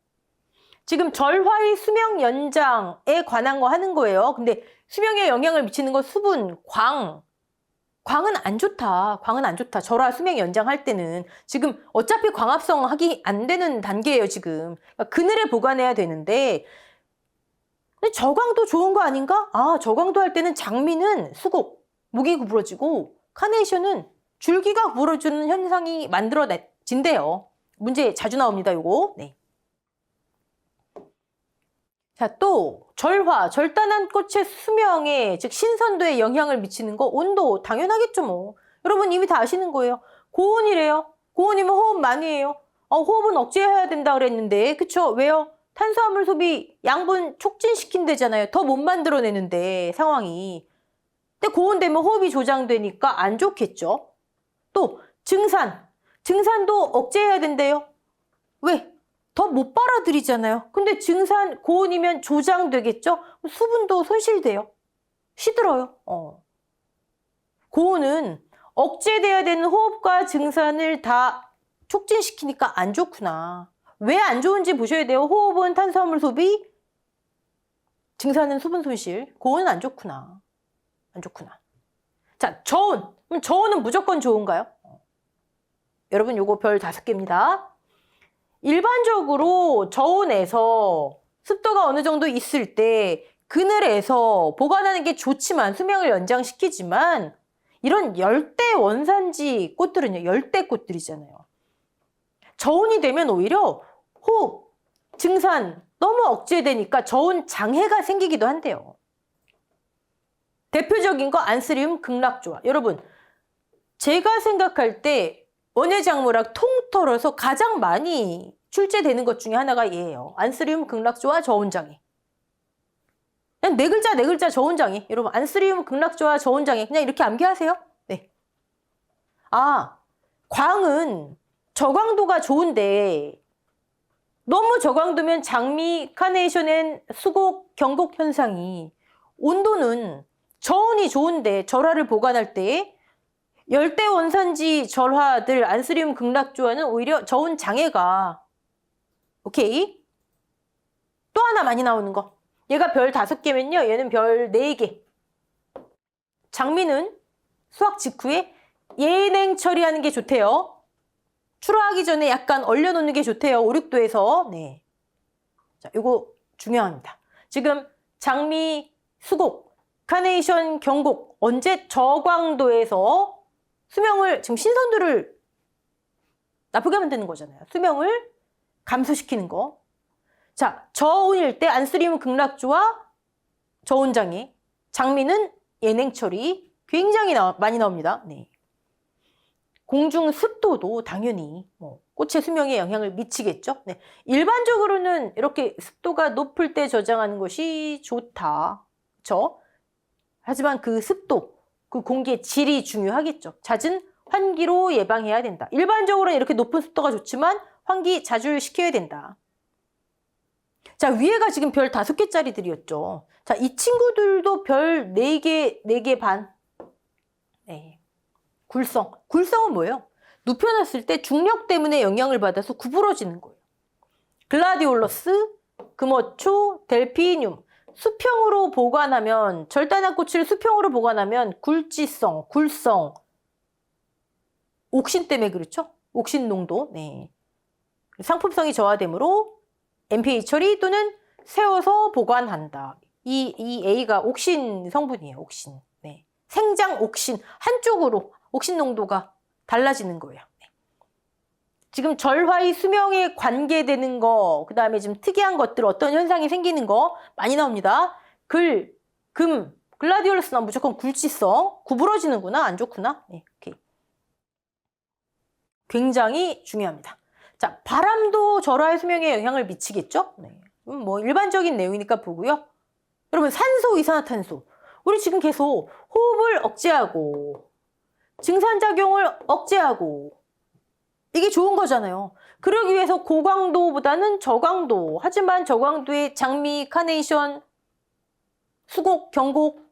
지금 절화의 수명 연장에 관한 거 하는 거예요. 근데 수명에 영향을 미치는 거 수분, 광은 안 좋다. 광은 안 좋다. 절화 수명 연장할 때는 지금 어차피 광합성 하기 안 되는 단계예요, 지금. 그러니까 그늘에 보관해야 되는데 근데 저광도 좋은 거 아닌가? 아, 저광도 할 때는 장미는 수국, 목이 구부러지고 카네이션은 줄기가 구부러지는 현상이 만들어진대요. 문제 자주 나옵니다, 요거. 네. 자, 또 절단한 꽃의 수명에, 즉 신선도에 영향을 미치는 거 온도 당연하겠죠, 뭐. 여러분 이미 다 아시는 거예요. 고온이래요. 고온이면 호흡 많이 해요. 호흡은 억제해야 된다 그랬는데, 그쵸? 왜요? 탄수화물 소비 양분 촉진시킨대잖아요. 더 못 만들어내는데 상황이. 근데 고온되면 호흡이 조장되니까 안 좋겠죠. 또 증산도 억제해야 된대요. 왜? 더 못 빨아들이잖아요. 근데 고온이면 조장되겠죠? 수분도 손실돼요. 시들어요. 고온은 억제돼야 되는 호흡과 증산을 다 촉진시키니까 안 좋구나. 왜 안 좋은지 보셔야 돼요. 호흡은 탄수화물 소비, 증산은 수분 손실. 고온은 안 좋구나. 안 좋구나. 자, 저온. 그럼 저온은 무조건 좋은가요? 여러분 요거 별 5개입니다. 일반적으로 저온에서 습도가 어느 정도 있을 때 그늘에서 보관하는 게 좋지만 수명을 연장시키지만 이런 열대 원산지 꽃들은요. 열대 꽃들이잖아요. 저온이 되면 오히려 호흡, 증산 너무 억제되니까 저온 장애가 생기기도 한대요. 대표적인 거 안스리움 극락조화. 여러분 제가 생각할 때 원예작물학 통틀어서 가장 많이 출제되는 것 중에 하나가 얘예요. 안스리움 극락조화 저온장애. 그냥 네 글자 저온장애. 여러분 안스리움 극락조화 저온장애 그냥 이렇게 암기하세요. 네. 아, 광은 저광도가 좋은데 너무 저광도면 장미, 카네이션엔 수곡, 경곡 현상이 온도는 저온이 좋은데 절화를 보관할 때 열대 원산지 절화들 안스리움 극락조화는 오히려 저온 장애가 오케이. 또 하나 많이 나오는 거. 얘가 별 5개면요. 얘는 별 4개. 장미는 수확 직후에 예냉 처리하는 게 좋대요. 출하하기 전에 약간 얼려놓는 게 좋대요. 5, 6도에서. 네. 자, 이거 중요합니다. 지금 장미, 수곡, 카네이션, 경곡 언제 저광도에서 수명을 지금 신선도를 나쁘게 만드는 거잖아요. 수명을 감소시키는 거. 자, 저온일 때 안스리움 극락조화 저온장애, 장미는 예냉 처리 굉장히 많이 나옵니다. 네. 공중 습도도 당연히 꽃의 수명에 영향을 미치겠죠. 네. 일반적으로는 이렇게 습도가 높을 때 저장하는 것이 좋다. 그렇죠? 하지만 그 습도, 그 공기의 질이 중요하겠죠. 잦은 환기로 예방해야 된다. 일반적으로는 이렇게 높은 습도가 좋지만 환기 자주 시켜야 된다. 자, 위에가 지금 별 5개짜리들이었죠. 자, 이 친구들도 별 4개, 4개 반. 네. 굴성은 뭐예요? 눕혀놨을 때 중력 때문에 영향을 받아서 구부러지는 거예요. 글라디올러스, 금어초, 델피늄. 수평으로 보관하면, 절단한 꽃을 수평으로 보관하면 굴성, 옥신 때문에 그렇죠? 옥신 농도. 네. 상품성이 저하되므로 MPA 처리 또는 세워서 보관한다. 이 A가 옥신 성분이에요. 옥신. 네. 생장 옥신. 한쪽으로 옥신 농도가 달라지는 거예요. 네. 지금 절화의 수명에 관계되는 거, 그 다음에 좀 특이한 것들, 어떤 현상이 생기는 거 많이 나옵니다. 글라디올러스는 무조건 굴지성. 구부러지는구나. 안 좋구나. 네, 오케이. 굉장히 중요합니다. 자, 바람도 절화의 수명에 영향을 미치겠죠? 네. 뭐 일반적인 내용이니까 보고요. 여러분, 산소, 이산화탄소. 우리 지금 계속 호흡을 억제하고 증산작용을 억제하고 이게 좋은 거잖아요. 그러기 위해서 고광도보다는 저광도. 하지만 저광도의 장미, 카네이션, 수곡, 경곡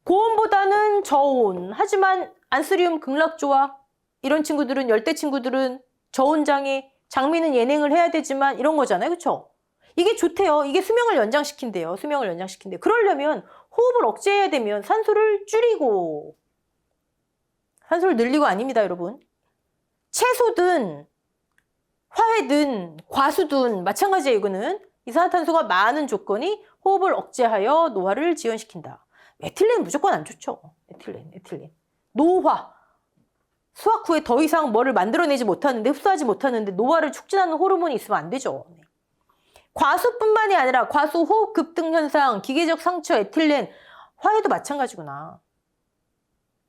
고온보다는 저온. 하지만 안스리움 극락조화 이런 친구들은 열대 친구들은 저온장애, 장미는 예냉을 해야 되지만 이런 거잖아요. 그렇죠? 이게 좋대요. 이게 수명을 연장시킨대요. 수명을 연장시킨대요. 그러려면 호흡을 억제해야 되면 산소를 줄이고 산소를 늘리고 아닙니다, 여러분. 채소든 화해든 과수든 마찬가지예요. 이거는 이산화탄소가 많은 조건이 호흡을 억제하여 노화를 지연시킨다. 에틸렌 무조건 안 좋죠. 에틸렌. 노화. 수학 후에 더 이상 뭐를 만들어내지 못하는데 흡수하지 못하는데 노화를 촉진하는 호르몬이 있으면 안 되죠. 과수뿐만이 아니라 과수 호흡 급등 현상, 기계적 상처, 에틸렌, 화해도 마찬가지구나.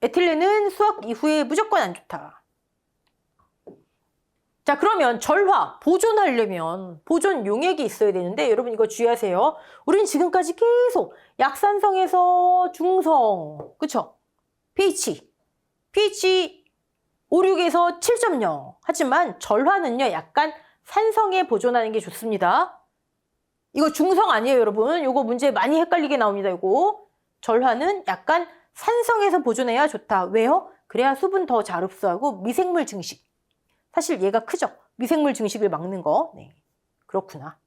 에틸렌은 수학 이후에 무조건 안 좋다. 자, 그러면 절화, 보존하려면 보존 용액이 있어야 되는데 여러분 이거 주의하세요. 우린 지금까지 계속 약산성에서 중성, 그쵸? pH 5, 6에서 7.0. 하지만 절화는요, 약간 산성에 보존하는 게 좋습니다. 이거 중성 아니에요, 여러분. 이거 문제 많이 헷갈리게 나옵니다, 이거. 절화는 약간 산성에서 보존해야 좋다. 왜요? 그래야 수분 더 잘 흡수하고 미생물 증식. 사실 얘가 크죠? 미생물 증식을 막는 거. 네, 그렇구나.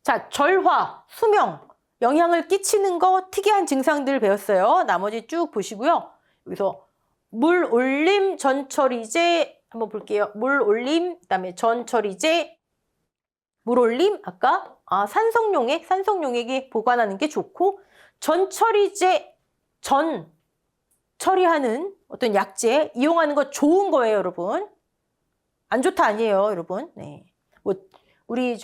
자, 절화, 수명, 영향을 끼치는 거 특이한 증상들 배웠어요. 나머지 쭉 보시고요. 여기서 물 올림, 전처리제 한번 볼게요. 물 올림, 그다음에 전처리제, 물 올림, 아까 산성용액이 보관하는 게 좋고 전처리제, 전 처리하는 어떤 약재 이용하는 거 좋은 거예요, 여러분. 안 좋다 아니에요, 여러분. 네. 뭐 우리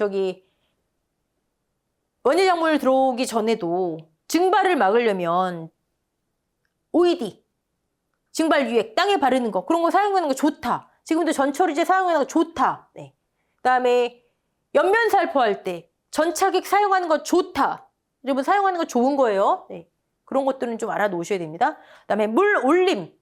원예작물 들어오기 전에도 증발을 막으려면 OED, 증발 유액, 땅에 바르는 거 그런 거 사용하는 거 좋다. 지금도 전처리제 사용하는 거 좋다. 네. 그다음에 옆면 살포할 때 전차객 사용하는 거 좋다. 여러분 사용하는 거 좋은 거예요. 네. 그런 것들은 좀 알아놓으셔야 됩니다. 그다음에 물 올림.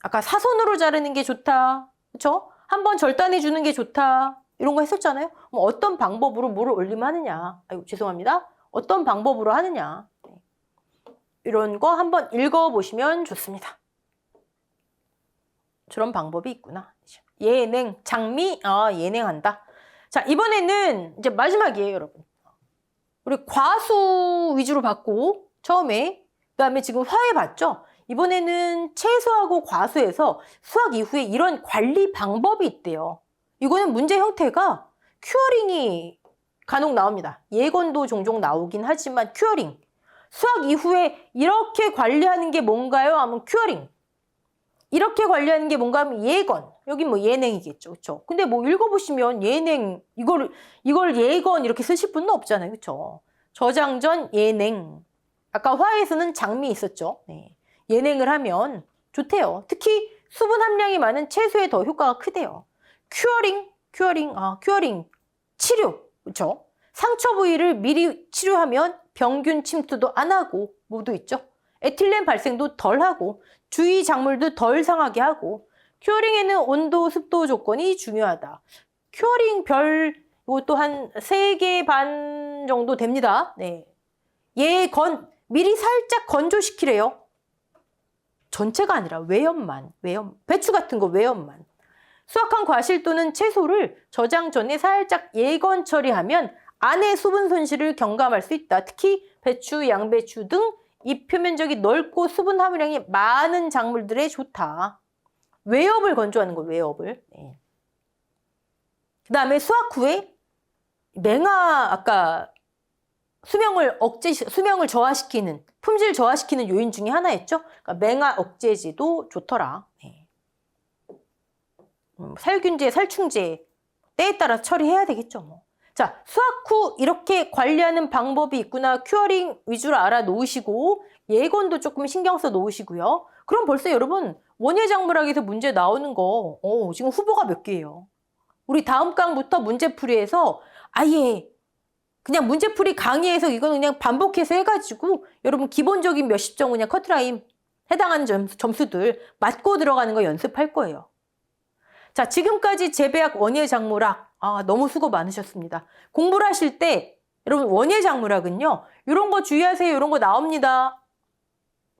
아까 사선으로 자르는 게 좋다. 그렇죠? 한번 절단해 주는 게 좋다. 이런 거 했었잖아요. 그럼 어떤 방법으로 물을 올림하느냐. 아이고 죄송합니다. 어떤 방법으로 하느냐. 네. 이런 거 한번 읽어보시면 좋습니다. 저런 방법이 있구나. 예냉, 장미, 예냉한다. 자, 이번에는 이제 마지막이에요, 여러분. 우리 과수 위주로 봤고, 처음에. 그다음에 지금 화해 봤죠? 이번에는 채소하고 과수에서 수확 이후에 이런 관리 방법이 있대요. 이거는 문제 형태가 큐어링이 간혹 나옵니다. 예건도 종종 나오긴 하지만 큐어링. 수확 이후에 이렇게 관리하는 게 뭔가요? 하면 큐어링. 이렇게 관리하는 게 뭔가 하면 예건. 여긴 뭐 예냉이겠죠. 그렇죠? 근데 뭐 읽어보시면 예냉, 이걸 예건 이렇게 쓰실 분은 없잖아요. 그렇죠? 저장전 예냉. 아까 화에서는 장미 있었죠. 네. 예냉을 하면 좋대요. 특히 수분 함량이 많은 채소에 더 효과가 크대요. 큐어링. 치료. 그렇죠? 상처 부위를 미리 치료하면 병균 침투도 안 하고 모두 있죠. 에틸렌 발생도 덜 하고 주위 작물도 덜 상하게 하고 큐어링에는 온도, 습도 조건이 중요하다. 큐어링 이것도 한 3개 반 정도 됩니다. 네. 미리 살짝 건조시키래요. 전체가 아니라 외엽만. 배추 같은 거 외엽만. 수확한 과실 또는 채소를 저장 전에 살짝 예건 처리하면 안의 수분 손실을 경감할 수 있다. 특히 배추, 양배추 등 잎 표면적이 넓고 수분 함유량이 많은 작물들에 좋다. 외엽을 건조하는 거, 외엽을. 네. 그 다음에 수확 후에 아까 수명을 저하시키는, 품질 저하시키는 요인 중에 하나였죠. 그러니까 맹아 억제제도 좋더라. 네. 살균제, 살충제 때에 따라 처리해야 되겠죠. 뭐. 자, 수확 후 이렇게 관리하는 방법이 있구나. 큐어링 위주로 알아놓으시고 예건도 조금 신경 써 놓으시고요. 그럼 벌써 여러분 원예작물학에서 문제 나오는 거 지금 후보가 몇 개예요. 우리 다음 강부터 문제풀이에서 아예 그냥 문제풀이 강의에서 이거는 그냥 반복해서 해가지고 여러분 기본적인 몇십 점 그냥 커트라인 해당하는 점수들 맞고 들어가는 거 연습할 거예요. 자, 지금까지 재배학 원예작물학 너무 수고 많으셨습니다. 공부를 하실 때 여러분 원예 작물학은요. 이런 거 주의하세요. 이런 거 나옵니다.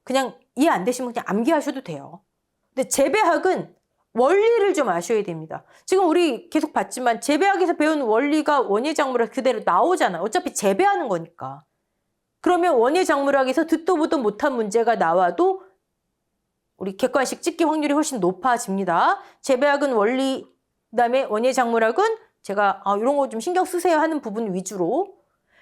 그냥 이해 안 되시면 그냥 암기하셔도 돼요. 근데 재배학은 원리를 좀 아셔야 됩니다. 지금 우리 계속 봤지만 재배학에서 배운 원리가 원예 작물학 그대로 나오잖아요. 어차피 재배하는 거니까. 그러면 원예 작물학에서 듣도 보도 못한 문제가 나와도 우리 객관식 찍기 확률이 훨씬 높아집니다. 재배학은 원리, 그다음에 원예 작물학은 제가 이런 거 좀 신경 쓰세요 하는 부분 위주로.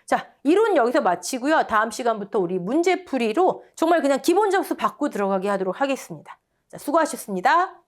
자, 이론 여기서 마치고요. 다음 시간부터 우리 문제풀이로 정말 그냥 기본 점수 받고 들어가게 하도록 하겠습니다. 자, 수고하셨습니다.